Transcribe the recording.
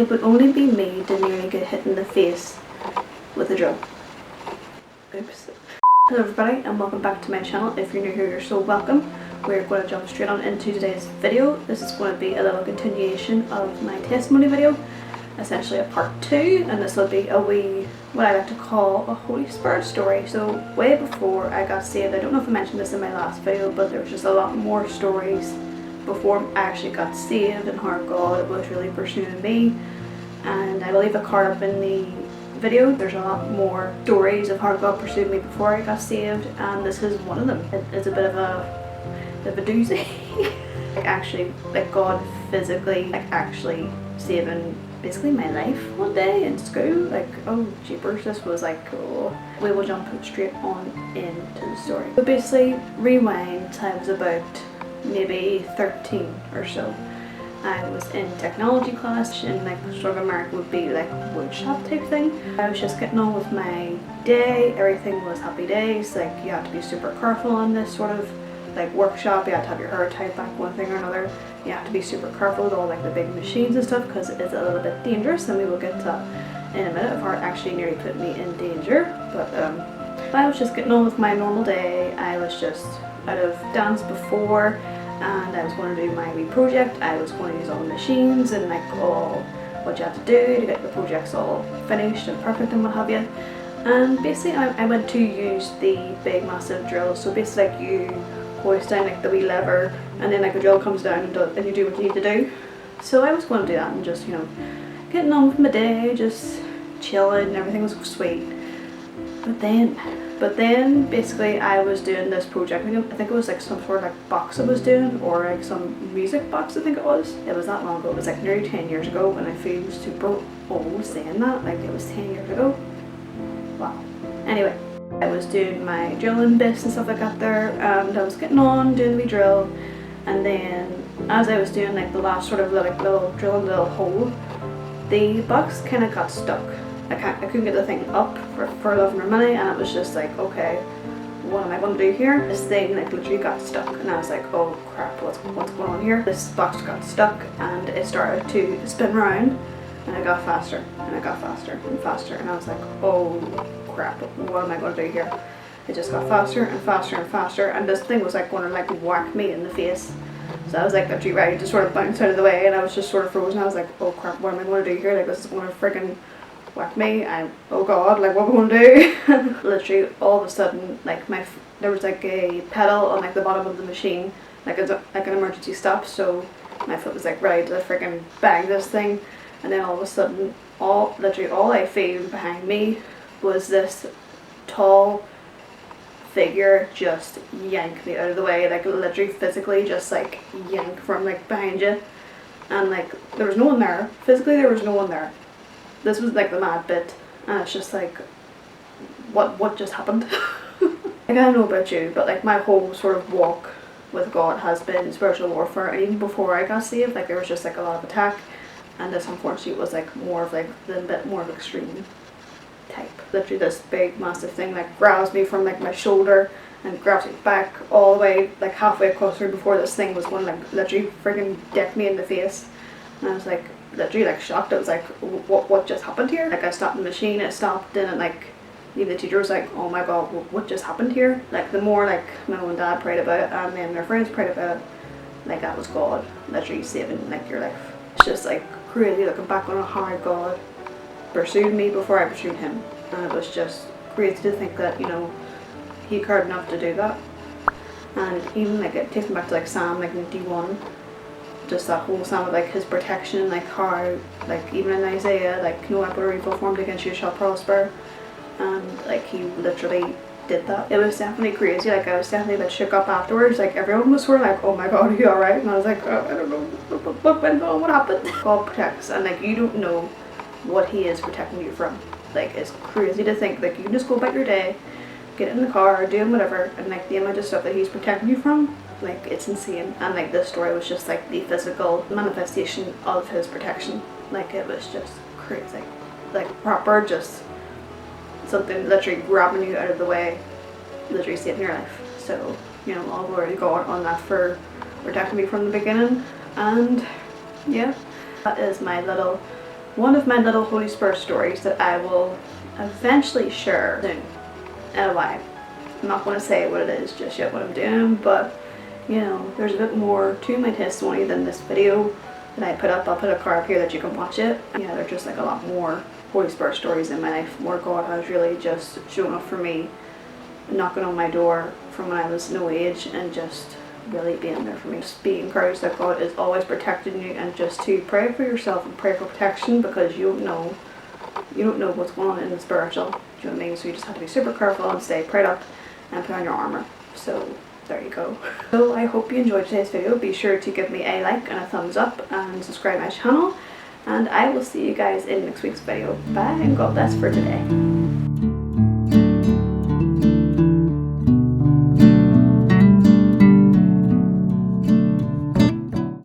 It would only be me to nearly get hit in the face with a drill. Oops. Hello everybody and welcome back to my channel. If you're new here, you're so welcome. We're going to jump straight on into today's video. This is going to be a little continuation of my testimony video, essentially a part 2, and this will be a wee, what I like to call a Holy Spirit story. So way before I got saved, I don't know if I mentioned this in my last video, but there was just a lot more stories before I actually got saved and how God was really pursuing me. And I will leave a card up in the video. There's a lot more stories of how God pursued me before I got saved, and this is one of them. It's a bit of a doozy. like God physically actually saving basically my life one day in school. Like, oh jeepers, this was like cool. We will jump straight on into the story. So basically, rewind till I was about maybe 13 or so. I was in technology class, and like sort of America would be like woodshop type thing. I was just getting on with my day. Everything was happy days. Like, you had to be super careful on this sort of like workshop. You had to have your hair tied back, one thing or another. You have to be super careful with all like the big machines and stuff, because it is a little bit dangerous, and we will get to that in a minute, of how it actually nearly put me in danger. But I was just getting on with my normal day. I was just out of dance before, and I was going to do my wee project. I was going to use all the machines and like all what you have to do to get the projects all finished and perfect and what have you. And basically I went to use the big massive drill. So basically like you hoist down like the wee lever, and then like the drill comes down and you do what you need to do. So I was going to do that and just, you know, getting on with my day, just chilling, and everything was sweet. But then basically I was doing this project. I think it was like some sort of like box I was doing, or like some music box I think it was. It was that long ago. It was like nearly 10 years ago, and I feel super old saying that, like it was 10 years ago. Wow. Anyway, I was doing my drilling bits and stuff like that there, and I was getting on doing the wee drill, and then as I was doing like the last sort of little drilling the little hole, the box kind of got stuck. I couldn't get the thing up for love nor money, and it was just like, okay, what am I going to do here? This thing like literally got stuck, and I was like, oh crap, what's going on here? This box got stuck, and it started to spin around, and it got faster, and it got faster and faster, and I was like, oh crap, what am I going to do here? It just got faster and faster and faster, and this thing was like going to like whack me in the face. So I was like literally ready to sort of bounce out of the way, and I was just sort of frozen. I was like, oh crap, what am I going to do here? Like, this is going to freaking whack me. Oh god, like what am I going to do? Literally all of a sudden, like there was like a pedal on like the bottom of the machine, like an emergency stop, so my foot was like ready to freaking bang this thing, and then all of a sudden, literally all I feel behind me was this tall figure just yank me out of the way, like literally physically just like yank from like behind you, and like there was no one there. Physically there was no one there. This was like the mad bit, and it's just like, what just happened? Like, I don't know about you, but like my whole sort of walk with God has been spiritual warfare, and even before I got saved, like there was just like a lot of attack, and this unfortunately was like more of like the bit more of extreme type. Literally this big massive thing like grabs me from like my shoulder and grabs me back all the way like halfway across the room before this thing was going to like literally freaking deck me in the face, and I was like literally like shocked. I was like, what just happened here? Like I stopped the machine, it stopped, and like even the teacher was like, oh my god, what just happened here? Like the more like my mom and dad prayed about it, and then their friends prayed about it, like that was God literally saving like your life. It's just like crazy looking back on how God pursued me before I pursued him, and it was just crazy to think that, you know, he cared enough to do that. And even like it takes me back to like Psalm like 91, just that whole psalm of like his protection, like how like even in Isaiah, like no weapon or evil formed against you shall prosper, and like he literally did that. It was definitely crazy. Like I was definitely a bit shook up afterwards. Like everyone was sort of like, oh my god, are you alright? And I was like, oh, I don't know what went on, what happened. God protects, and like you don't know what he is protecting you from. Like it's crazy to think like you can just go about your day, get in the car, doing whatever, and like the amount of stuff that he's protecting you from, like it's insane. And like this story was just like the physical manifestation of his protection. Like it was just crazy, like proper just something literally grabbing you out of the way, literally saving your life. So, you know, all glory to God on that for protecting me from the beginning. And yeah, that is my little one of my little Holy Spirit stories that I will eventually share soon in a while. I'm not going to say what it is just yet, what I'm doing, but you know, there's a bit more to my testimony than this video that I put up. I'll put a card up here that you can watch it. Yeah, there's just like a lot more Holy Spirit stories in my life, where God has really just shown up for me, knocking on my door from when I was no age and just really being there for me. Just be encouraged that God is always protecting you, and just to pray for yourself and pray for protection, because you don't know what's going on in the spiritual. Do you know what I mean? So you just have to be super careful and stay prayed up and put on your armor. So there you go. So I hope you enjoyed today's video. Be sure to give me a like and a thumbs up and subscribe to my channel, and I will see you guys in next week's video. Bye and God bless for today.